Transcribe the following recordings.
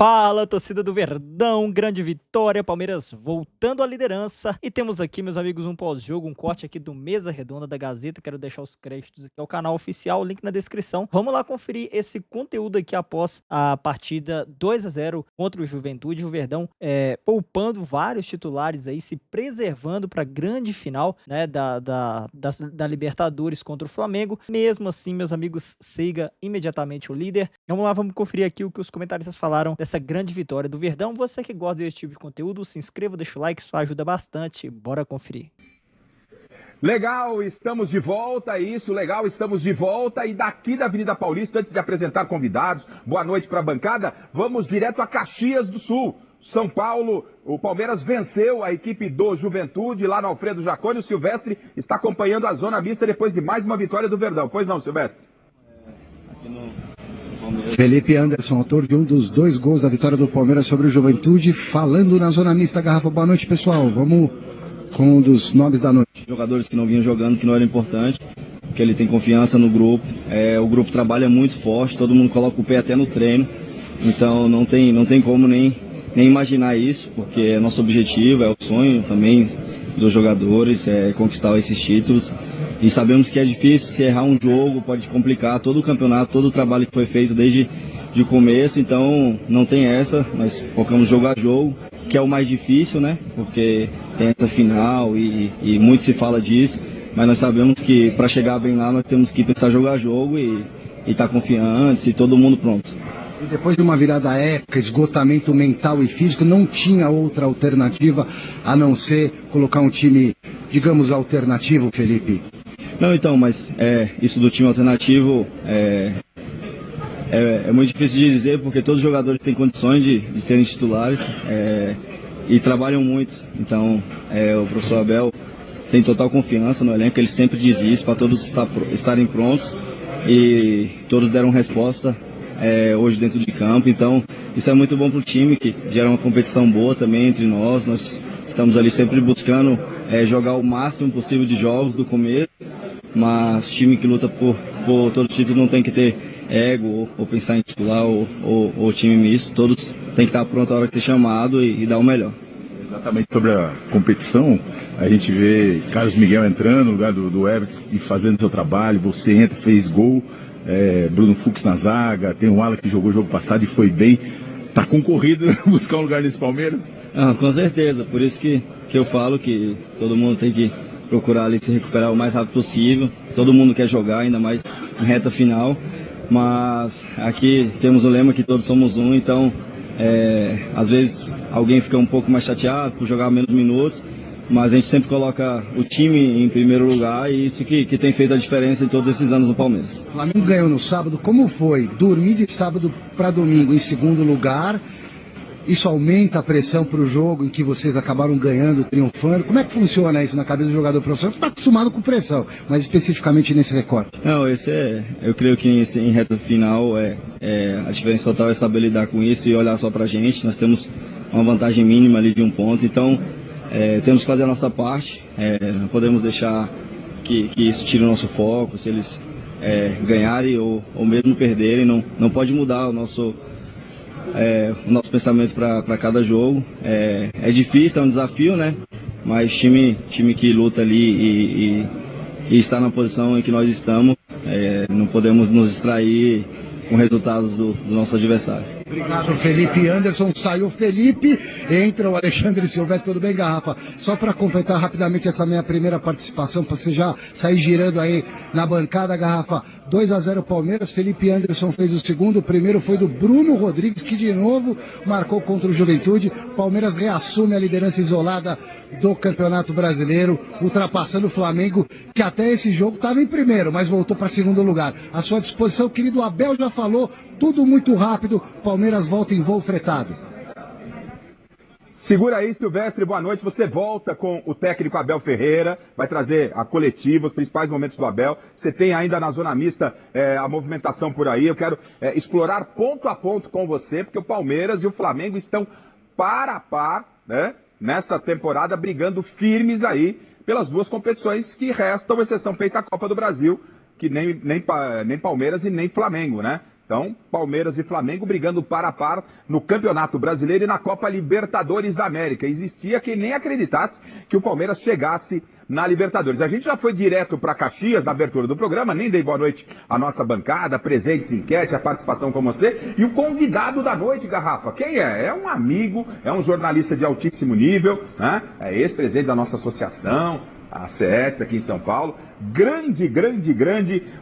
Fala, torcida do Verdão, grande vitória, Palmeiras voltando à liderança. E temos aqui, meus amigos, um pós-jogo, um corte aqui do Mesa Redonda da Gazeta. Quero deixar os créditos aqui ao canal oficial, link na descrição. Vamos lá conferir esse conteúdo aqui após a partida 2-0 contra o Juventude. O Verdão poupando vários titulares aí, se preservando para a grande final, né, da Libertadores contra o Flamengo. Mesmo assim, meus amigos, siga imediatamente o líder. Vamos lá, vamos conferir aqui o que os comentaristas falaram dessa grande vitória do Verdão. Você que gosta desse tipo de conteúdo, se inscreva, deixa o like, isso ajuda bastante. Bora conferir. Legal, estamos de volta, isso, legal, estamos de volta. E daqui da Avenida Paulista, antes de apresentar convidados, boa noite para a bancada, vamos direto a Caxias do Sul. São Paulo, o Palmeiras venceu a equipe do Juventude lá no Alfredo Jaconi. O Silvestre está acompanhando a zona mista depois de mais uma vitória do Verdão. Pois não, Silvestre? Felipe Anderson, autor de um dos 2 gols da vitória do Palmeiras sobre o Juventude, falando na zona mista. Garrafa, boa noite, pessoal. Vamos com um dos nomes da noite. Jogadores que não vinham jogando, que não era importante, porque ele tem confiança no grupo. O grupo trabalha muito forte, todo mundo coloca o pé até no treino. Então não tem como nem imaginar isso, porque é nosso objetivo, é o sonho também dos jogadores, é conquistar esses títulos. E sabemos que é difícil, se errar um jogo pode complicar todo o campeonato, todo o trabalho que foi feito desde o começo. Então não tem essa, nós focamos jogo a jogo, que é o mais difícil, né? Porque tem essa final e muito se fala disso, mas nós sabemos que para chegar bem lá nós temos que pensar jogo a jogo e estar confiantes e todo mundo pronto. E depois de uma virada épica, esgotamento mental e físico, não tinha outra alternativa a não ser colocar um time, digamos, alternativo, Felipe? Não, então, mas isso do time alternativo é muito difícil de dizer, porque todos os jogadores têm condições de serem titulares e trabalham muito. Então, o professor Abel tem total confiança no elenco, ele sempre diz isso, para todos estarem prontos, e todos deram resposta hoje dentro de campo. Então, isso é muito bom para o time, que gera uma competição boa também entre nós. Nós estamos ali sempre buscando jogar o máximo possível de jogos do começo, mas time que luta por todos os títulos não tem que ter ego ou pensar em titular ou time misto. Todos têm que estar prontos na hora de ser chamado e dar o melhor. Exatamente, sobre a competição, a gente vê Carlos Miguel entrando no lugar do Everton e fazendo seu trabalho. Você entra, fez gol, Bruno Fux na zaga, tem o Alan que jogou o jogo passado e foi bem. Tá concorrido buscar um lugar nesse Palmeiras? Com certeza, por isso que eu falo que todo mundo tem que procurar ali se recuperar o mais rápido possível. Todo mundo quer jogar, ainda mais em reta final, mas aqui temos o lema que todos somos um, então às vezes alguém fica um pouco mais chateado por jogar menos minutos, mas a gente sempre coloca o time em primeiro lugar, e isso que tem feito a diferença em todos esses anos no Palmeiras. O Flamengo ganhou no sábado. Como foi dormir de sábado para domingo em segundo lugar? Isso aumenta a pressão para o jogo em que vocês acabaram ganhando, triunfando? Como é que funciona isso na cabeça do jogador profissional? Está acostumado com pressão, mas especificamente nesse recorte. Não, eu creio que em reta final a diferença total é saber lidar com isso e olhar só para a gente. Nós temos uma vantagem mínima ali de 1 ponto, então temos que fazer a nossa parte. Não podemos deixar que isso tire o nosso foco. Se eles ganharem ou mesmo perderem, não pode mudar o nosso pensamento para cada jogo. É difícil, é um desafio, né? Mas time que luta ali e está na posição em que nós estamos, não podemos nos distrair com resultados do nosso adversário. Obrigado, Felipe Anderson. Saiu Felipe, entra o Alexandre Silvestre. Tudo bem, Garrafa? Só para completar rapidamente essa minha primeira participação, para você já sair girando aí na bancada, Garrafa. 2-0 Palmeiras, Felipe Anderson fez o segundo, o primeiro foi do Bruno Rodrigues, que de novo marcou contra o Juventude. Palmeiras reassume a liderança isolada do Campeonato Brasileiro, ultrapassando o Flamengo, que até esse jogo estava em primeiro, mas voltou para segundo lugar. À sua disposição, querido Abel já falou, tudo muito rápido, Palmeiras volta em voo fretado. Segura aí, Silvestre, boa noite. Você volta com o técnico Abel Ferreira, vai trazer a coletiva, os principais momentos do Abel. Você tem ainda na zona mista a movimentação por aí. Eu quero explorar ponto a ponto com você, porque o Palmeiras e o Flamengo estão par a par, né, nessa temporada, brigando firmes aí pelas duas competições que restam, exceção feita a Copa do Brasil, que nem Palmeiras e nem Flamengo, né? Então, Palmeiras e Flamengo brigando par a par no Campeonato Brasileiro e na Copa Libertadores da América. Existia quem nem acreditasse que o Palmeiras chegasse na Libertadores. A gente já foi direto para Caxias na abertura do programa, nem dei boa noite à nossa bancada, presentes, enquete, a participação com você. E o convidado da noite, Garrafa, quem é? É um amigo, é um jornalista de altíssimo nível, né? É ex-presidente da nossa associação, a CESP aqui em São Paulo. Grande,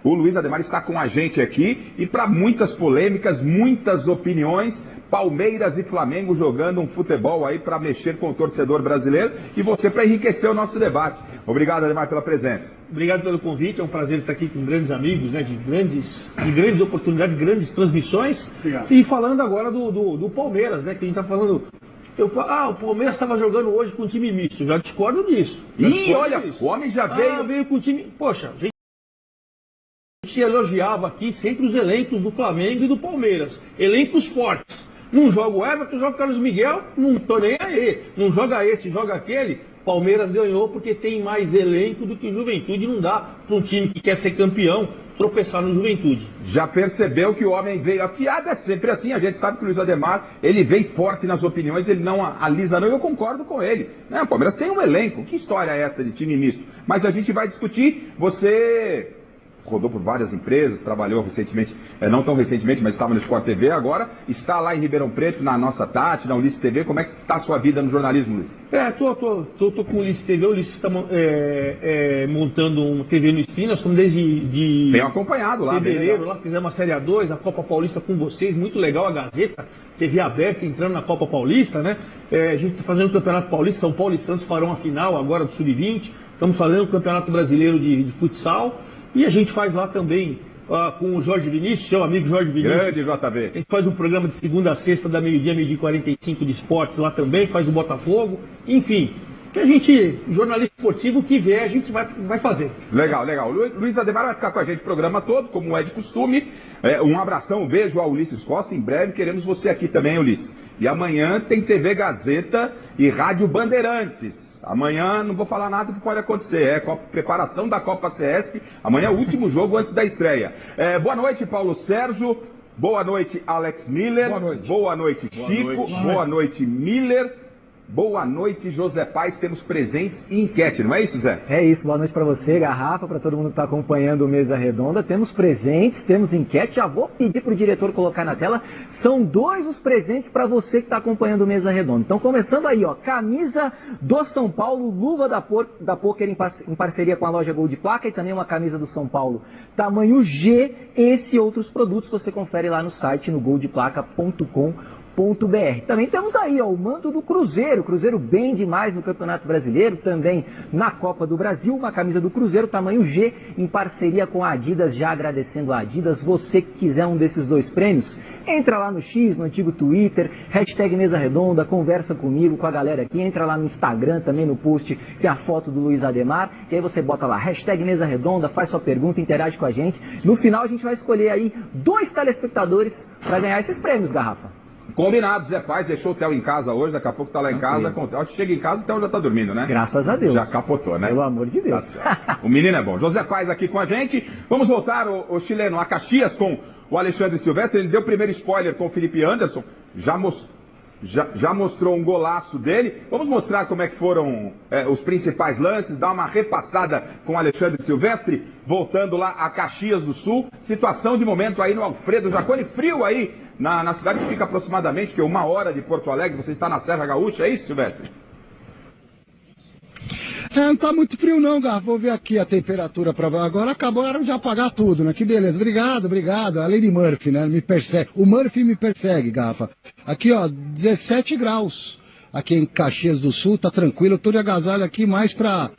o Luiz Ademar está com a gente aqui e para muitas polêmicas, muitas opiniões, Palmeiras e Flamengo jogando um futebol aí para mexer com o torcedor brasileiro e você para enriquecer o nosso debate. Obrigado, Ademar, pela presença. Obrigado pelo convite, é um prazer estar aqui com grandes amigos, né, de grandes oportunidades, de grandes transmissões. Obrigado. E falando agora do Palmeiras, né, que a gente está falando. Eu falo, o Palmeiras estava jogando hoje com um time misto. Já discordo disso. Olha, o homem já veio. Veio com o time. Poxa, a gente elogiava aqui sempre os elencos do Flamengo e do Palmeiras. Elencos fortes. Não joga o Everton, joga o Carlos Miguel, não tô nem aí. Não joga esse, joga aquele. Palmeiras ganhou porque tem mais elenco do que Juventude. Não dá para um time que quer ser campeão tropeçar no Juventude. Já percebeu que o homem veio afiado, é sempre assim, a gente sabe que o Luiz Ademar, ele vem forte nas opiniões, ele não alisa não, eu concordo com ele. Né? O Palmeiras tem um elenco, que história é essa de time misto? Mas a gente vai discutir, você rodou por várias empresas, trabalhou recentemente, não tão recentemente, mas estava no Sport TV agora, está lá em Ribeirão Preto, na nossa Tati, na Ulisses TV, como é que está a sua vida no jornalismo, Luiz? Tô com o Ulisses TV, o Ulisses está montando um TV no Stream, nós estamos desde Tenho acompanhado lá, fevereiro, lá fizemos a Série A2, a Copa Paulista com vocês, muito legal, a Gazeta, TV aberta, entrando na Copa Paulista, né? A gente está fazendo o Campeonato Paulista, São Paulo e Santos farão a final agora do Sub-20, estamos fazendo o Campeonato Brasileiro de futsal, e a gente faz lá também com o Jorge Vinícius, seu amigo Jorge Vinícius. Grande JV. A gente faz um programa de segunda a sexta, da meio-dia, meio-dia e 45 de esportes lá também, faz o Botafogo. Enfim, que a gente, jornalista esportivo, que vier, a gente vai fazer. Legal. Luiz Ademar vai ficar com a gente o programa todo, como é de costume. Um abração, um beijo ao Ulisses Costa. Em breve queremos você aqui também, Ulisses. E amanhã tem TV Gazeta e Rádio Bandeirantes. Amanhã não vou falar nada que pode acontecer. Preparação da Copa CESP. Amanhã é o último jogo antes da estreia. Boa noite, Paulo Sérgio. Boa noite, Alex Miller. Boa noite, Chico. Boa noite, Miller. Boa noite, José Paes. Temos presentes e enquete, não é isso, Zé? É isso, boa noite para você, Garrafa, para todo mundo que está acompanhando o Mesa Redonda. Temos presentes, temos enquete. Já vou pedir para o diretor colocar na tela. São 2 os presentes para você que está acompanhando o Mesa Redonda. Então, começando aí, ó, camisa do São Paulo, luva da Poker em parceria com a loja Gol de Placa e também uma camisa do São Paulo, tamanho G. Esse e outros produtos você confere lá no site, no goldeplaca.com.br. Também temos aí, ó, o manto do Cruzeiro bem demais no Campeonato Brasileiro, também na Copa do Brasil, uma camisa do Cruzeiro tamanho G em parceria com a Adidas, já agradecendo a Adidas. Você que quiser um desses 2 prêmios, entra lá no X, no antigo Twitter, hashtag Mesa Redonda, conversa comigo, com a galera aqui, entra lá no Instagram também, no post tem a foto do Luiz Ademar, e aí você bota lá, hashtag Mesa Redonda, faz sua pergunta, interage com a gente. No final a gente vai escolher aí 2 telespectadores para ganhar esses prêmios, Garrafa. Combinado, Zé Paes deixou o Theo em casa hoje, daqui a pouco tá lá em casa. Chega em casa, o Theo já tá dormindo, né? Graças a Deus. Já capotou, né? Pelo amor de Deus. Tá o menino é bom. José Paes aqui com a gente. Vamos voltar, o chileno, a Caxias com o Alexandre Silvestre. Ele deu o primeiro spoiler com o Felipe Anderson. Já mostrou um golaço dele. Vamos mostrar como é que foram os principais lances, dar uma repassada com o Alexandre Silvestre, voltando lá a Caxias do Sul. Situação de momento aí no Alfredo Jaconi, frio aí na cidade que fica aproximadamente, que 1 hora de Porto Alegre. Você está na Serra Gaúcha, é isso, Silvestre? Não tá muito frio não, Garrafa. Vou ver aqui a temperatura para agora. Acabaram de apagar tudo, né? Que beleza. Obrigado. A Lady Murphy, né? Me persegue. O Murphy me persegue, Garrafa. Aqui, ó, 17 graus. Aqui em Caxias do Sul, tá tranquilo. Eu tô de agasalho aqui mais pra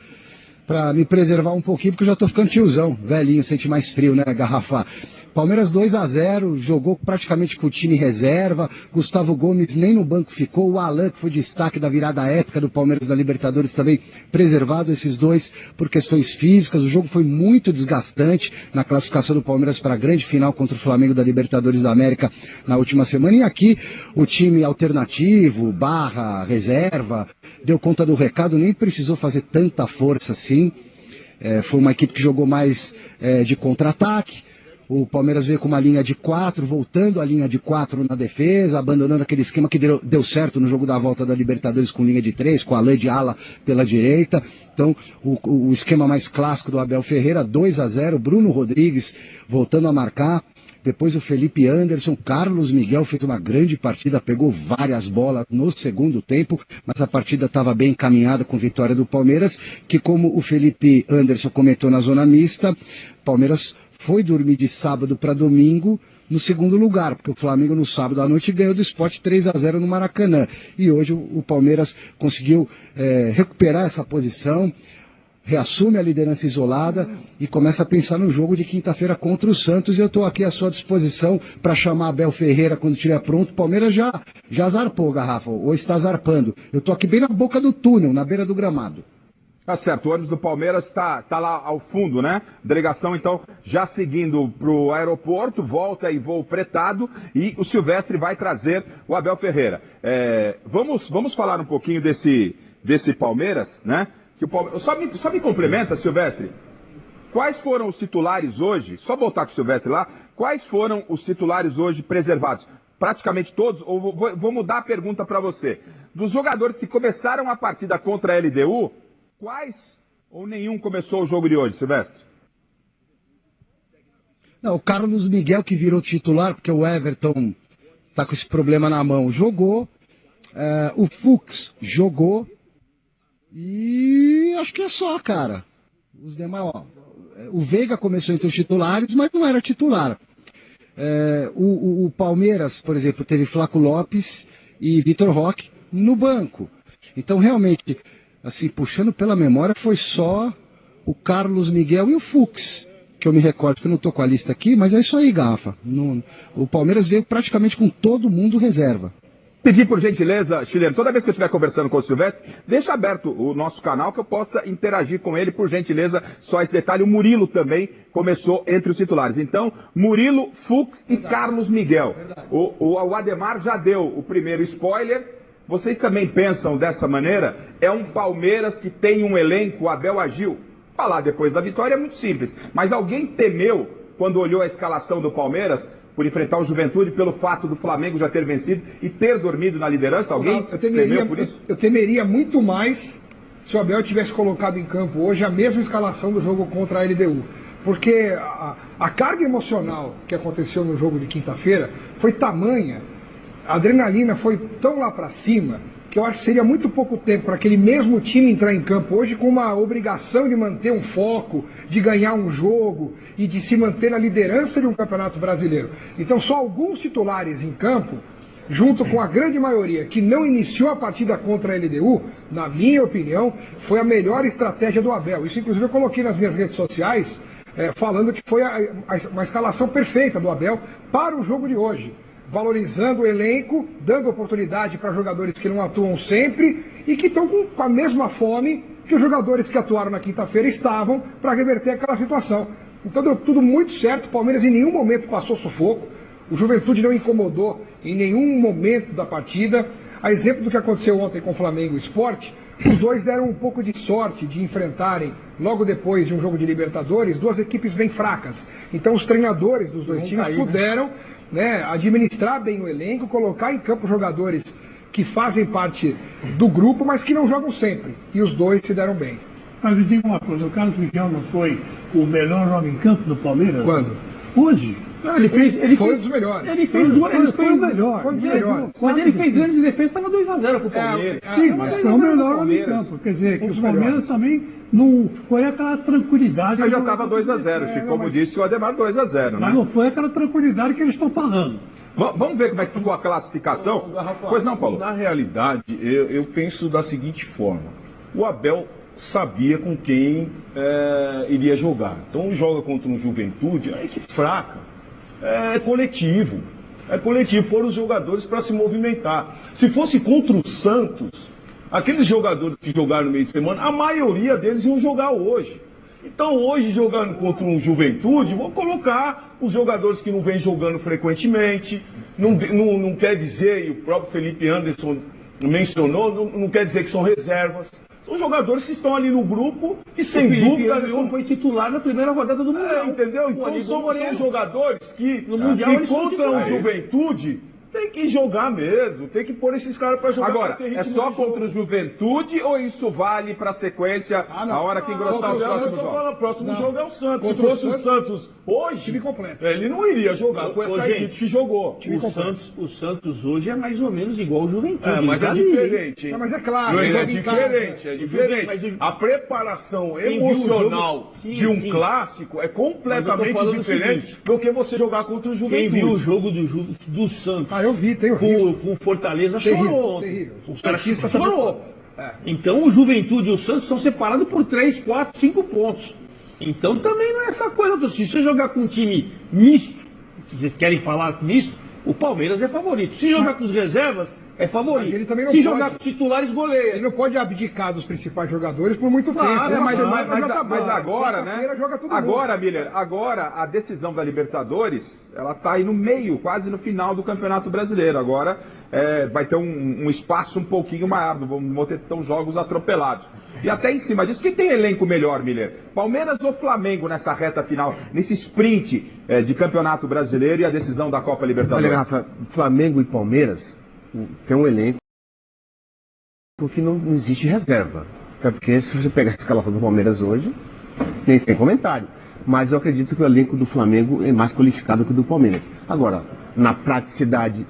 me preservar um pouquinho, porque eu já tô ficando tiozão. Velhinho, sente mais frio, né, Garrafa? Palmeiras 2-0, jogou praticamente com o time reserva, Gustavo Gomes nem no banco ficou, o Alan, que foi destaque da virada épica do Palmeiras da Libertadores, também preservado, esses dois por questões físicas. O jogo foi muito desgastante na classificação do Palmeiras para a grande final contra o Flamengo da Libertadores da América na última semana. E aqui o time alternativo, barra, reserva, deu conta do recado, nem precisou fazer tanta força assim. Foi uma equipe que jogou mais de contra-ataque. O Palmeiras veio com uma linha de 4, voltando à linha de 4 na defesa, abandonando aquele esquema que deu certo no jogo da volta da Libertadores com linha de 3, com a Alain de ala pela direita. Então, o esquema mais clássico do Abel Ferreira, 2-0, Bruno Rodrigues voltando a marcar. Depois o Felipe Anderson, Carlos Miguel fez uma grande partida, pegou várias bolas no segundo tempo, mas a partida estava bem encaminhada com vitória do Palmeiras, que como o Felipe Anderson comentou na zona mista, Palmeiras foi dormir de sábado para domingo no segundo lugar, porque o Flamengo no sábado à noite ganhou do Sport 3-0 no Maracanã. E hoje o Palmeiras conseguiu recuperar essa posição, reassume a liderança isolada e começa a pensar no jogo de quinta-feira contra o Santos. E eu estou aqui à sua disposição para chamar Abel Ferreira quando estiver pronto. O Palmeiras já zarpou, Garrafa, ou está zarpando. Eu estou aqui bem na boca do túnel, na beira do gramado. Tá certo, o ônibus do Palmeiras está lá ao fundo, né? Delegação, então, já seguindo para o aeroporto, volta em voo fretado e o Silvestre vai trazer o Abel Ferreira. Vamos falar um pouquinho desse Palmeiras, né? Que o Palmeiras... Só me complementa, Silvestre. Quais foram os titulares hoje? Só voltar com o Silvestre lá. Quais foram os titulares hoje preservados? Praticamente todos? Ou vou mudar a pergunta para você. Dos jogadores que começaram a partida contra a LDU, quais ou nenhum começou o jogo de hoje, Silvestre? Não, o Carlos Miguel que virou titular, porque o Everton tá com esse problema na mão, jogou. O Fux jogou. E acho que é só, cara. Os demais, o Veiga começou entre os titulares, mas não era titular. O Palmeiras, por exemplo, teve Flaco Lopes e Vitor Roque no banco. Então, realmente, assim, puxando pela memória, foi só o Carlos Miguel e o Fux, que eu me recordo, que eu não estou com a lista aqui, mas é isso aí, Garrafa. O Palmeiras veio praticamente com todo mundo reserva. Pedir por gentileza, Chileno, toda vez que eu estiver conversando com o Silvestre, deixa aberto o nosso canal que eu possa interagir com ele, por gentileza. Só esse detalhe, o Murilo também começou entre os titulares. Então, Murilo, Fux e Carlos Miguel. O Ademar já deu o primeiro spoiler. Vocês também pensam dessa maneira? É um Palmeiras que tem um elenco, o Abel agiu. Falar depois da vitória é muito simples, mas alguém temeu quando olhou a escalação do Palmeiras por enfrentar o Juventude pelo fato do Flamengo já ter vencido e ter dormido na liderança? Alguém temeu por isso? Eu temeria muito mais se o Abel tivesse colocado em campo hoje a mesma escalação do jogo contra a LDU. Porque a carga emocional que aconteceu no jogo de quinta-feira foi tamanha, a adrenalina foi tão lá para cima, que eu acho que seria muito pouco tempo para aquele mesmo time entrar em campo hoje com uma obrigação de manter um foco, de ganhar um jogo e de se manter na liderança de um campeonato brasileiro. Então só alguns titulares em campo, junto com a grande maioria que não iniciou a partida contra a LDU, na minha opinião, foi a melhor estratégia do Abel. Isso inclusive eu coloquei nas minhas redes sociais, falando que foi uma escalação perfeita do Abel para o jogo de hoje. Valorizando o elenco, dando oportunidade para jogadores que não atuam sempre e que estão com a mesma fome que os jogadores que atuaram na quinta-feira estavam para reverter aquela situação. Então deu tudo muito certo, o Palmeiras em nenhum momento passou sufoco, o Juventude não incomodou em nenhum momento da partida. A exemplo do que aconteceu ontem com o Flamengo e o Sport, os dois deram um pouco de sorte de enfrentarem, logo depois de um jogo de Libertadores, duas equipes bem fracas. Então os treinadores dos dois times puderam administrar bem o elenco, colocar em campo jogadores que fazem parte do grupo, mas que não jogam sempre. E os dois se deram bem. Mas me diga uma coisa, o Carlos Miguel não foi o melhor homem em campo do Palmeiras? Quando? Hoje? Não, ele foi dos melhores. Ele fez o melhor. Foi dos melhores. Mas ele fez grandes defesas, estava 2-0 pro Palmeiras. Sim, mas foi o melhor homem em campo. Quer dizer, que o Palmeiras também não foi aquela tranquilidade. Mas já estava 2-0, Chico, como disse o Ademar, 2-0. Mas não foi aquela tranquilidade que eles estão falando. Vamos ver como é que ficou a classificação? Pois não, Paulo? Na realidade, eu penso da seguinte forma. O Abel sabia com quem iria jogar. Então joga contra um Juventude, a equipe fraca. É coletivo, pôr os jogadores para se movimentar. Se fosse contra o Santos, aqueles jogadores que jogaram no meio de semana, a maioria deles iam jogar hoje. Então hoje, jogando contra um Juventude, vou colocar os jogadores que não vêm jogando frequentemente, não quer dizer, e o próprio Felipe Anderson mencionou, não quer dizer que são reservas. São jogadores que estão ali no grupo e, O sem Felipe dúvida Anderson nenhuma, foi titular na primeira rodada do Mundial. entendeu? Pô, Então ali são Moreno. jogadores que, No Mundial eles são contra o titulares. Juventude, tem que jogar mesmo, tem que pôr esses caras para jogar. Agora, pra ter é ritmo só de jogo. contra o Juventude ou isso vale pra sequência a hora que engrossar os próximos jogos? O próximo jogo é o Santos. Se Contra o fosse o Santos hoje, Time completo. ele não iria jogar com essa gente, equipe que jogou. O Santos hoje é mais ou menos igual ao Juventude. Mas é Ali. diferente. hein? Não, mas é claro. Não, é joga em casa. diferente, é diferente. Mas o- A preparação Quem viu o emocional jogo- Sim, de um sim. clássico é Mas eu tô completamente falando o diferente seguinte, do que você jogar contra o Quem Juventude. viu o jogo do Santos Ah, eu vi, tenho visto. com Fortaleza Terrível, chorou. terrível. O cara Santista chorou. É. Então o Juventude e o Santos são separados por 3, 4, 5 pontos. Então também não é essa coisa. Se você jogar com um time misto, vocês querem falar misto, o Palmeiras é favorito. Se jogar com os reservas, é favorito. Mas ele também não Se pode. jogar com os titulares, goleia. Ele não pode abdicar dos principais jogadores por muito Claro, tempo. é, Uma Mas, semana mas- joga mas bola. agora, Quarta-feira né? joga todo Agora, mundo. Miller, agora a decisão da Libertadores, ela tá aí no meio, quase no final do Campeonato Brasileiro. Agora vai ter um espaço um pouquinho maior, não vão ter tão jogos atropelados. E até em cima disso, quem tem elenco melhor, Miller? Palmeiras ou Flamengo nessa reta final, nesse sprint de Campeonato Brasileiro e a decisão da Copa Libertadores? Olha, Rafa, Flamengo e Palmeiras tem um elenco que não existe reserva. Até porque se você pegar a escalação do Palmeiras hoje, nem sem comentário. Mas eu acredito que o elenco do Flamengo é mais qualificado que o do Palmeiras. Agora, na praticidade,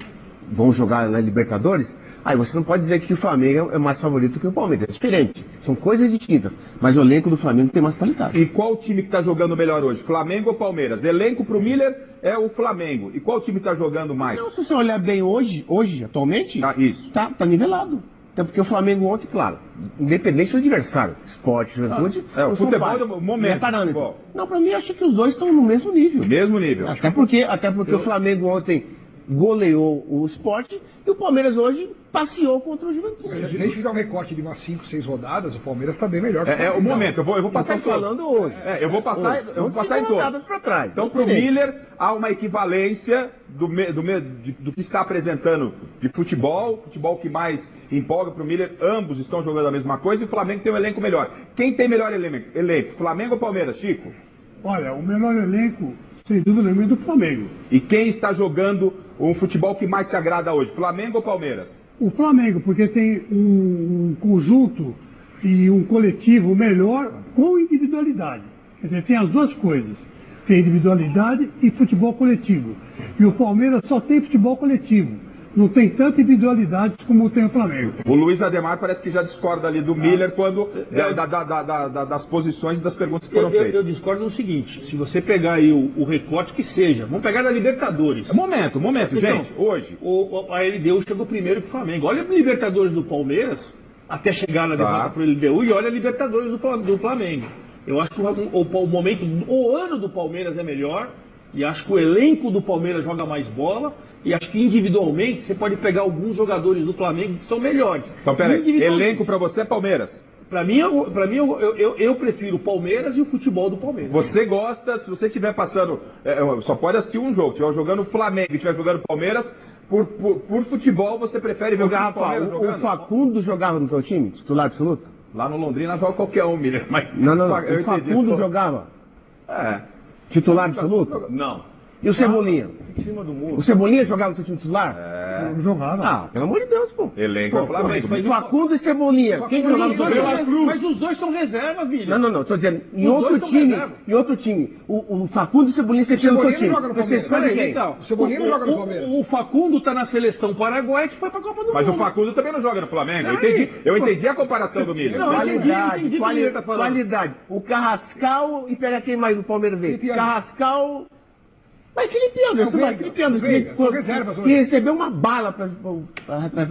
vão jogar na Libertadores? Aí você não pode dizer que o Flamengo é mais favorito que o Palmeiras. É diferente. São coisas distintas. Mas o elenco do Flamengo tem mais qualidade. E qual time que está jogando melhor hoje? Flamengo ou Palmeiras? Elenco para o Miller é o Flamengo. E qual time está jogando mais? Então, se você olhar bem hoje atualmente, Isso. tá nivelado. Até porque o Flamengo ontem, claro, independente do adversário, esporte, juventude, o não são futebol par- é o momento, não é parâmetro. futebol. Não, pra mim, eu acho que os dois estão no mesmo nível. Mesmo nível. Até porque o Flamengo ontem goleou o esporte e o Palmeiras hoje passeou contra o Se a Juventude. gente fizer um recorte de umas 5, 6 rodadas, o Palmeiras está bem melhor. que É o Flamengo. momento, eu vou passar em Estou todos. falando hoje. Eu vou passar, Hoje. eu vou passar em todos. Para trás. Então, para o Diferente. Miller, há uma equivalência do que está apresentando de futebol que mais empolga para o Miller. Ambos estão jogando a mesma coisa e o Flamengo tem um elenco melhor. Quem tem melhor elenco? Flamengo ou Palmeiras, Chico? Olha, o melhor elenco, sem dúvida nenhuma, é do Flamengo. E quem está jogando um futebol que mais se agrada hoje? Flamengo ou Palmeiras? O Flamengo, porque tem um conjunto e um coletivo melhor com individualidade. Quer dizer, tem as duas coisas. Tem individualidade e futebol coletivo. E o Palmeiras só tem futebol coletivo. Não tem tanta individualidade como tem o Flamengo. O Luiz Ademar parece que já discorda ali do Miller quando das posições e das perguntas que foram Eu feitas. discordo no seguinte: se você pegar aí o recorte que seja, vamos pegar da Libertadores. Momento, Então, gente, hoje. A LDU chegou primeiro que o Flamengo. Olha a Libertadores do Palmeiras, até chegar na derrota para o LDU, e olha a Libertadores do Flamengo. Eu acho que o ano do Palmeiras é melhor, e acho que o elenco do Palmeiras joga mais bola, e acho que individualmente você pode pegar alguns jogadores do Flamengo que são melhores. Então, peraí, Individualmente. elenco pra você é Palmeiras. Pra mim, eu prefiro o Palmeiras e o futebol do Palmeiras. Você gosta, se você estiver passando, só pode assistir um jogo, estiver jogando Flamengo e estiver jogando Palmeiras, por futebol você prefere ver o time do Rafa, Palmeiras o jogando? Facundo jogava no teu time, titular absoluto? Lá no Londrina joga qualquer um, Miller, mas... Não. eu O entendi. Facundo jogava titular absoluto? Não. E o Cebolinha? Em cima do muro. O Cebolinha jogava no teu time titular? Não jogava. Ah, pelo amor de Deus, pô. Elenco é o Flamengo. mas- Facundo e Cebolinha. Quem que jogava no teu time? Mas os dois são reservas, Billy. Não. Tô dizendo, em Os outro dois são time. reserva. Em outro time. O Facundo e o Cebolinha você tinha no teu Cebolinha time. não joga no Você Palmeiras. escolhe Peraí, quem? então, O Cebolinha não joga no Palmeiras. O Facundo tá na seleção paraguaia que foi pra Copa do Mas o Mundo. Facundo também não joga no Flamengo. Eu entendi a comparação do Miller. Não, eu entendi o que o Miller tá falando. Qualidade. O Carrascal e pega quem mais no Palmeiras aí? Felipe Anderson. Carrascal. Mas Felipe Anderson, Veiga, vai, Felipe Anderson, Veiga, são reservas hoje. que recebeu uma bala pra vir Por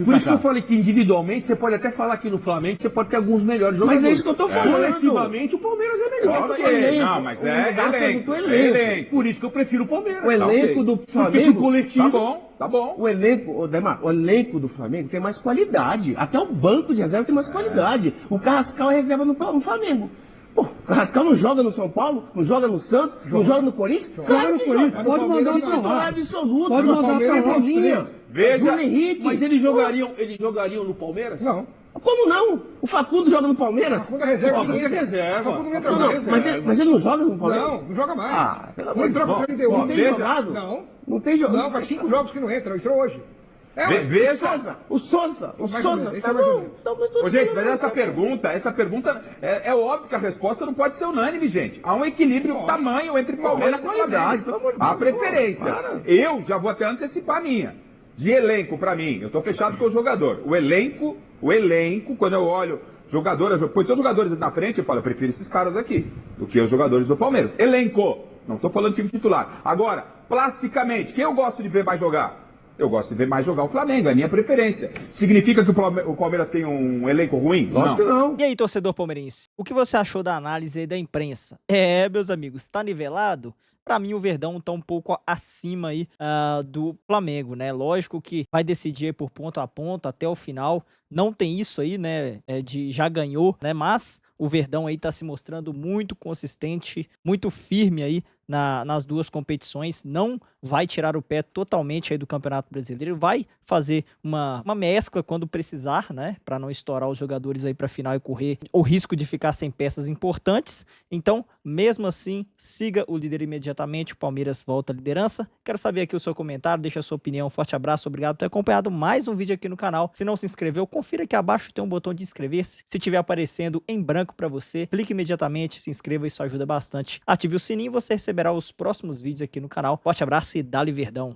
pra isso que eu cá. falei que individualmente, você pode até falar que no Flamengo você pode ter alguns melhores jogadores. Mas é isso que eu tô falando. Coletivamente, o Palmeiras é melhor. Ok, Ok, não, mas é lugar elenco. perguntou É elenco. Por isso que eu prefiro o Palmeiras. O elenco ok. do Porque Flamengo. pro coletivo... Tá bom. O elenco, Demar, o elenco do Flamengo tem mais qualidade. Até o banco de reserva tem mais qualidade. O Carrascal é reserva no Flamengo. Pô, o Carrascal não joga no São Paulo, não joga no Santos, não joga no Corinthians? Claro que Corinthians, joga. pode mandar De pra lá. titular absoluto. Pode mandar pra lá. Cebolinha, Veja- Bruno Henrique. Mas eles jogariam no Palmeiras? Não. Como não? O Facundo joga no Palmeiras? Facundo é reserva. Facundo é reserva. Facundo não entra Não, não, mais. mas ele não joga no Palmeiras? Não, não joga mais. Ah, pelo Não amor de entrou Deus. contra a LDU. Não tem Veja. jogado? Não. Não tem jogado. Não, faz 5 jogos que não entra. Entrou hoje. Veja. O Souza. Mais ou menos, esse Tá é mais ou bom. menos. Então, eu tô Ô, gente, dizendo, mas essa pergunta é óbvio que a resposta não pode ser unânime, gente. Há um equilíbrio tamanho entre Palmeiras e qualidade, Flamengo. pelo amor de Há Deus. preferências. Para. Eu já vou até antecipar a minha. De elenco, pra mim, eu tô fechado com o jogador. O elenco, quando eu olho jogador, põe todos os jogadores na frente, eu falo, eu prefiro esses caras aqui do que os jogadores do Palmeiras. Elenco, não tô falando time titular. Agora, plasticamente, quem eu gosto de ver mais jogar? Eu gosto de ver mais jogar o Flamengo, é a minha preferência. Significa que o Palmeiras tem um elenco ruim? Lógico que não. E aí, torcedor palmeirense, o que você achou da análise aí da imprensa? Meus amigos, tá nivelado? Pra mim, o Verdão tá um pouco acima aí do Flamengo, né? Lógico que vai decidir aí por ponto a ponto até o final. Não tem isso aí, né? De já ganhou, né? Mas o Verdão aí tá se mostrando muito consistente, muito firme aí nas duas competições. Não vai tirar o pé totalmente aí do Campeonato Brasileiro. Vai fazer uma mescla quando precisar, né? Pra não estourar os jogadores aí pra final e correr o risco de ficar sem peças importantes. Então, mesmo assim, siga o líder imediatamente. O Palmeiras volta à liderança. Quero saber aqui o seu comentário, deixa a sua opinião. Forte abraço, obrigado por ter acompanhado mais um vídeo aqui no canal. Se não se inscreveu, confira aqui abaixo, tem um botão de inscrever-se. Se estiver aparecendo em branco para você, clique imediatamente, se inscreva, isso ajuda bastante. Ative o sininho e você receberá os próximos vídeos aqui no canal. Forte abraço e dá-lhe Verdão!